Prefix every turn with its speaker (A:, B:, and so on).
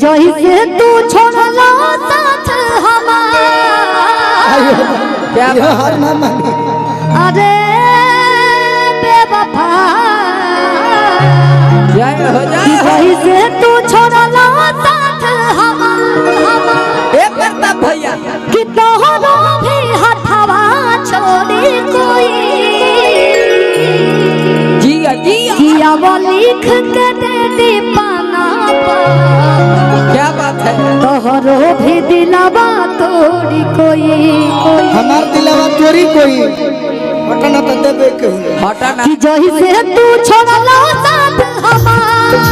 A: जैसे तू छोड़ला साथ हमारा
B: क्या हर मामा
A: अरे बेवफा जैसे तू छोड़ला साथ हमारा
B: करता भैया
A: कि तोहरो भी हथवा छोड़ी कोई
B: जिया जिया
A: जिया वो लिख के दे दी पाना पर
B: क्या बात है
A: तोहरो भी दिलावा तोड़ी कोई
C: हमार दिलावा तोरी कोई हटना तो देबे के
B: हटाना
A: कि जैसे तू छोड़ला साथ हमारा